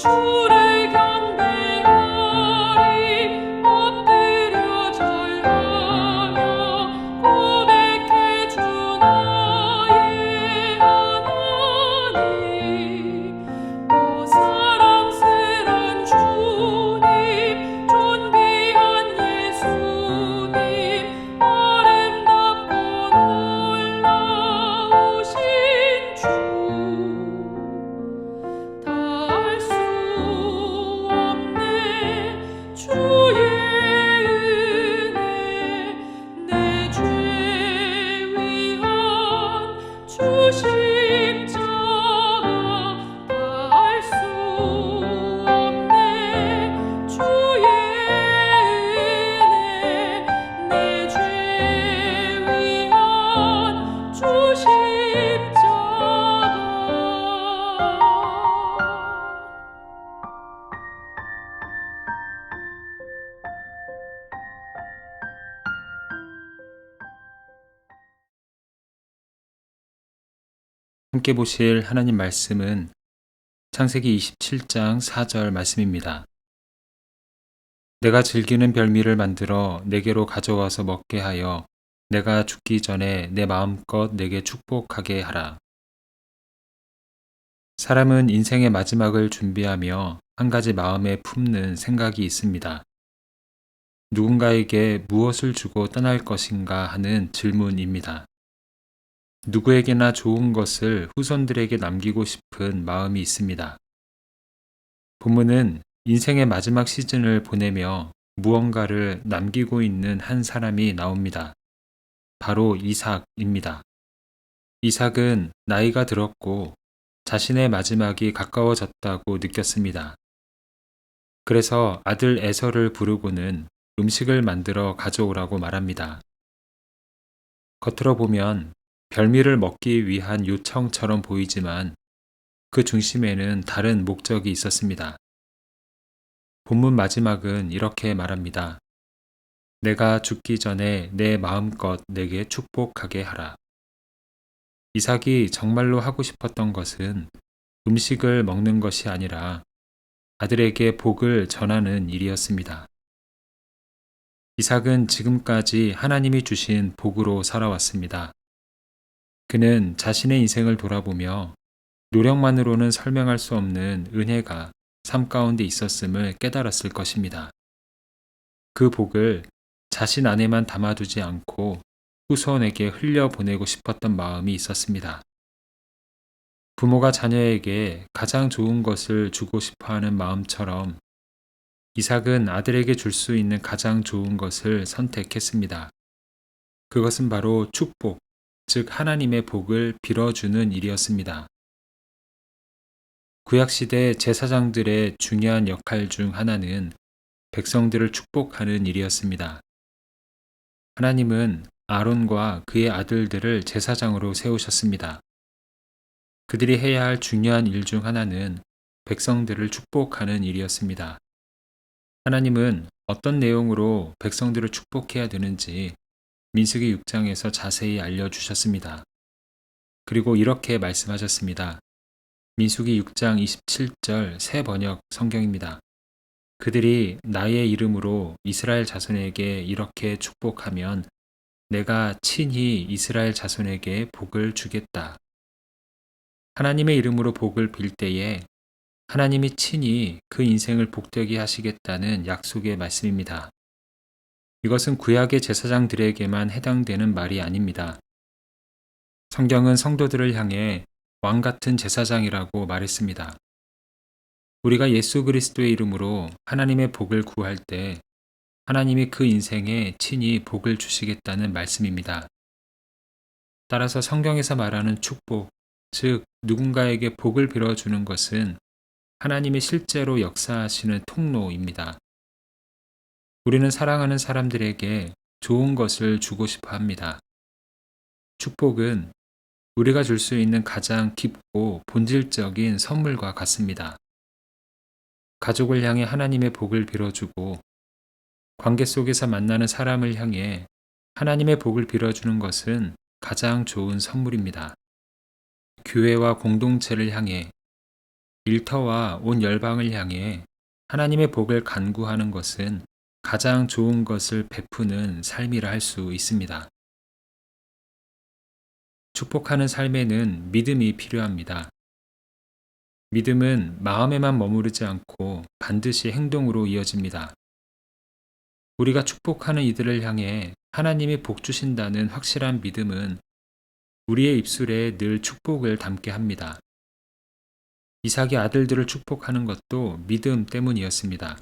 주를 경배하리 엎드려 절하며 고백해 주 나의 하나님 오 사랑스런 주님 존귀한 예수님 아름답고 놀라우신 주 닿을 수 없네 주의 은혜 내 죄 위한 주 십자가 닿을 수 없네 주의 은혜 내 죄 위한 주 십자가. 함께 보실 하나님 말씀은 창세기 27장 4절 말씀입니다. 내가 즐기는 별미를 만들어 내게로 가져와서 먹게 하여 내가 죽기 전에 내 마음껏 내게 축복하게 하라. 사람은 인생의 마지막을 준비하며 한 가지 마음에 품는 생각이 있습니다. 누군가에게 무엇을 주고 떠날 것인가 하는 질문입니다. 누구에게나 좋은 것을 후손들에게 남기고 싶은 마음이 있습니다. 본문은 인생의 마지막 시즌을 보내며 무언가를 남기고 있는 한 사람이 나옵니다. 바로 이삭입니다. 이삭은 나이가 들었고 자신의 마지막이 가까워졌다고 느꼈습니다. 그래서 아들 에서를 부르고는 음식을 만들어 가져오라고 말합니다. 겉으로 보면 별미를 먹기 위한 요청처럼 보이지만 그 중심에는 다른 목적이 있었습니다. 본문 마지막은 이렇게 말합니다. 내가 죽기 전에 내 마음껏 내게 축복하게 하라. 이삭이 정말로 하고 싶었던 것은 음식을 먹는 것이 아니라 아들에게 복을 전하는 일이었습니다. 이삭은 지금까지 하나님이 주신 복으로 살아왔습니다. 그는 자신의 인생을 돌아보며 노력만으로는 설명할 수 없는 은혜가 삶 가운데 있었음을 깨달았을 것입니다. 그 복을 자신 안에만 담아두지 않고 후손에게 흘려보내고 싶었던 마음이 있었습니다. 부모가 자녀에게 가장 좋은 것을 주고 싶어 하는 마음처럼 이삭은 아들에게 줄 수 있는 가장 좋은 것을 선택했습니다. 그것은 바로 축복, 즉 하나님의 복을 빌어주는 일이었습니다. 구약시대 제사장들의 중요한 역할 중 하나는 백성들을 축복하는 일이었습니다. 하나님은 아론과 그의 아들들을 제사장으로 세우셨습니다. 그들이 해야 할 중요한 일 중 하나는 백성들을 축복하는 일이었습니다. 하나님은 어떤 내용으로 백성들을 축복해야 되는지 민수기 6장에서 자세히 알려주셨습니다. 그리고 이렇게 말씀하셨습니다. 민수기 6장 27절 새 번역 성경입니다. 그들이 나의 이름으로 이스라엘 자손에게 이렇게 축복하면 내가 친히 이스라엘 자손에게 복을 주겠다. 하나님의 이름으로 복을 빌 때에 하나님이 친히 그 인생을 복되게 하시겠다는 약속의 말씀입니다. 이것은 구약의 제사장들에게만 해당되는 말이 아닙니다. 성경은 성도들을 향해 왕 같은 제사장이라고 말했습니다. 우리가 예수 그리스도의 이름으로 하나님의 복을 구할 때 하나님이 그 인생에 친히 복을 주시겠다는 말씀입니다. 따라서 성경에서 말하는 축복, 즉 누군가에게 복을 빌어주는 것은 하나님이 실제로 역사하시는 통로입니다. 우리는 사랑하는 사람들에게 좋은 것을 주고 싶어 합니다. 축복은 우리가 줄 수 있는 가장 깊고 본질적인 선물과 같습니다. 가족을 향해 하나님의 복을 빌어주고 관계 속에서 만나는 사람을 향해 하나님의 복을 빌어주는 것은 가장 좋은 선물입니다. 교회와 공동체를 향해 일터와 온 열방을 향해 하나님의 복을 간구하는 것은 가장 좋은 것을 베푸는 삶이라 할 수 있습니다. 축복하는 삶에는 믿음이 필요합니다. 믿음은 마음에만 머무르지 않고 반드시 행동으로 이어집니다. 우리가 축복하는 이들을 향해 하나님이 복 주신다는 확실한 믿음은 우리의 입술에 늘 축복을 담게 합니다. 이삭이 아들들을 축복하는 것도 믿음 때문이었습니다.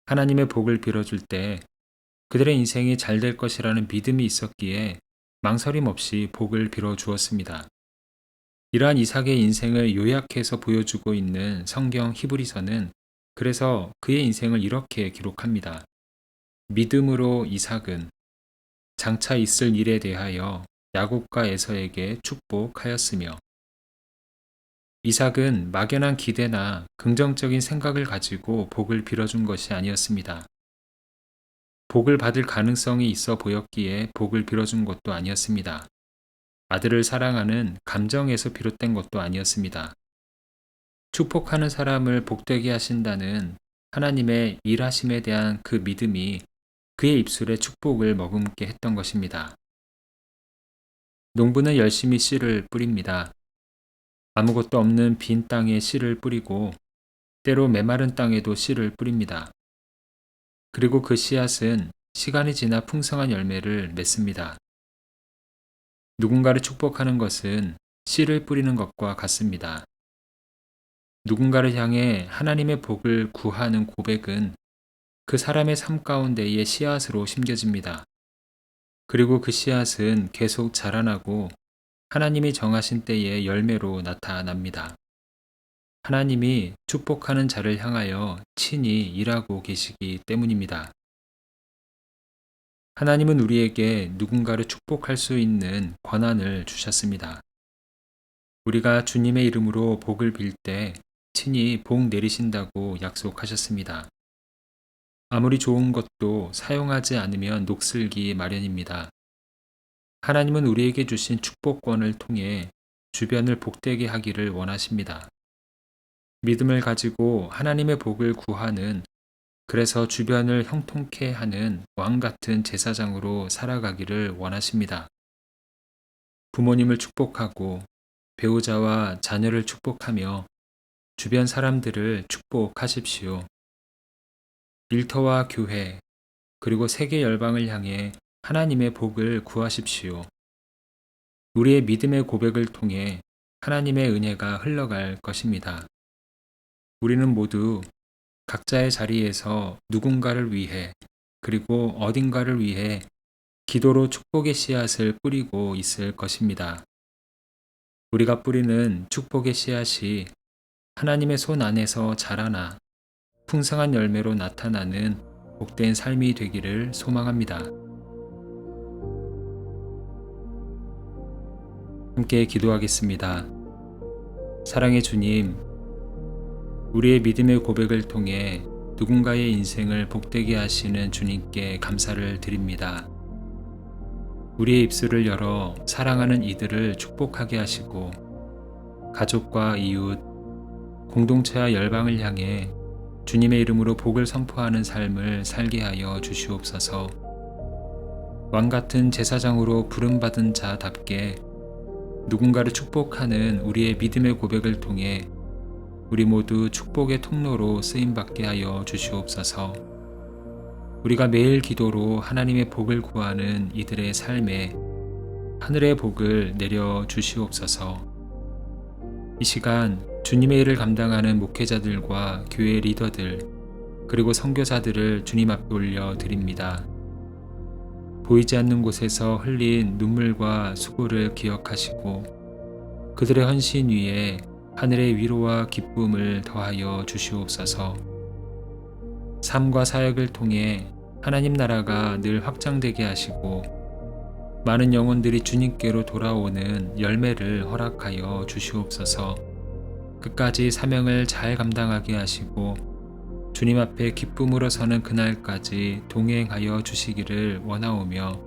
하나님의 복을 빌어줄 때 그들의 인생이 잘 될 것이라는 믿음이 있었기에 망설임 없이 복을 빌어 주었습니다. 이러한 이삭의 인생을 요약해서 보여주고 있는 성경 히브리서는 그래서 그의 인생을 이렇게 기록합니다. 믿음으로 이삭은 장차 있을 일에 대하여 야곱과 에서에게 축복하였으며, 이삭은 막연한 기대나 긍정적인 생각을 가지고 복을 빌어준 것이 아니었습니다. 복을 받을 가능성이 있어 보였기에 복을 빌어준 것도 아니었습니다. 아들을 사랑하는 감정에서 비롯된 것도 아니었습니다. 축복하는 사람을 복되게 하신다는 하나님의 일하심에 대한 그 믿음이 그의 입술에 축복을 머금게 했던 것입니다. 농부는 열심히 씨를 뿌립니다. 아무것도 없는 빈 땅에 씨를 뿌리고 때로 메마른 땅에도 씨를 뿌립니다. 그리고 그 씨앗은 시간이 지나 풍성한 열매를 맺습니다. 누군가를 축복하는 것은 씨를 뿌리는 것과 같습니다. 누군가를 향해 하나님의 복을 구하는 고백은 그 사람의 삶 가운데의 씨앗으로 심겨집니다. 그리고 그 씨앗은 계속 자라나고 하나님이 정하신 때의 열매로 나타납니다. 하나님이 축복하는 자를 향하여 친히 일하고 계시기 때문입니다. 하나님은 우리에게 누군가를 축복할 수 있는 권한을 주셨습니다. 우리가 주님의 이름으로 복을 빌 때 친히 복 내리신다고 약속하셨습니다. 아무리 좋은 것도 사용하지 않으면 녹슬기 마련입니다. 하나님은 우리에게 주신 축복권을 통해 주변을 복되게 하기를 원하십니다. 믿음을 가지고 하나님의 복을 구하는, 그래서 주변을 형통케 하는 왕 같은 제사장으로 살아가기를 원하십니다. 부모님을 축복하고 배우자와 자녀를 축복하며 주변 사람들을 축복하십시오. 일터와 교회, 그리고 세계 열방을 향해 하나님의 복을 구하십시오. 우리의 믿음의 고백을 통해 하나님의 은혜가 흘러갈 것입니다. 우리는 모두 각자의 자리에서 누군가를 위해, 그리고 어딘가를 위해 기도로 축복의 씨앗을 뿌리고 있을 것입니다. 우리가 뿌리는 축복의 씨앗이 하나님의 손 안에서 자라나 풍성한 열매로 나타나는 복된 삶이 되기를 소망합니다. 함께 기도하겠습니다. 사랑의 주님, 우리의 믿음의 고백을 통해 누군가의 인생을 복되게 하시는 주님께 감사를 드립니다. 우리의 입술을 열어 사랑하는 이들을 축복하게 하시고 가족과 이웃, 공동체와 열방을 향해 주님의 이름으로 복을 선포하는 삶을 살게 하여 주시옵소서. 왕같은 제사장으로 부름받은 자답게 누군가를 축복하는 우리의 믿음의 고백을 통해 우리 모두 축복의 통로로 쓰임받게 하여 주시옵소서. 우리가 매일 기도로 하나님의 복을 구하는 이들의 삶에 하늘의 복을 내려 주시옵소서. 이 시간 주님의 일을 감당하는 목회자들과 교회 리더들, 그리고 선교사들을 주님 앞에 올려 드립니다. 보이지 않는 곳에서 흘린 눈물과 수고를 기억하시고 그들의 헌신 위에 하늘의 위로와 기쁨을 더하여 주시옵소서. 삶과 사역을 통해 하나님 나라가 늘 확장되게 하시고 많은 영혼들이 주님께로 돌아오는 열매를 허락하여 주시옵소서. 끝까지 사명을 잘 감당하게 하시고 주님 앞에 기쁨으로 서는 그날까지 동행하여 주시기를 원하오며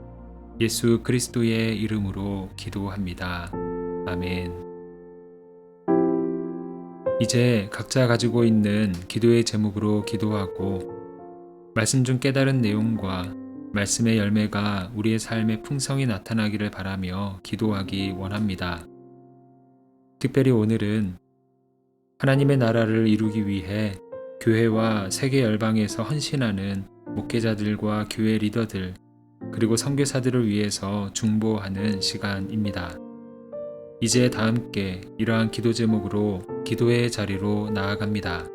예수 그리스도의 이름으로 기도합니다. 아멘. 이제 각자 가지고 있는 기도의 제목으로 기도하고 말씀 중 깨달은 내용과 말씀의 열매가 우리의 삶에 풍성히 나타나기를 바라며 기도하기 원합니다. 특별히 오늘은 하나님의 나라를 이루기 위해 교회와 세계 열방에서 헌신하는 목회자들과 교회 리더들 그리고 선교사들을 위해서 중보하는 시간입니다. 이제 다 함께 이러한 기도 제목으로 기도의 자리로 나아갑니다.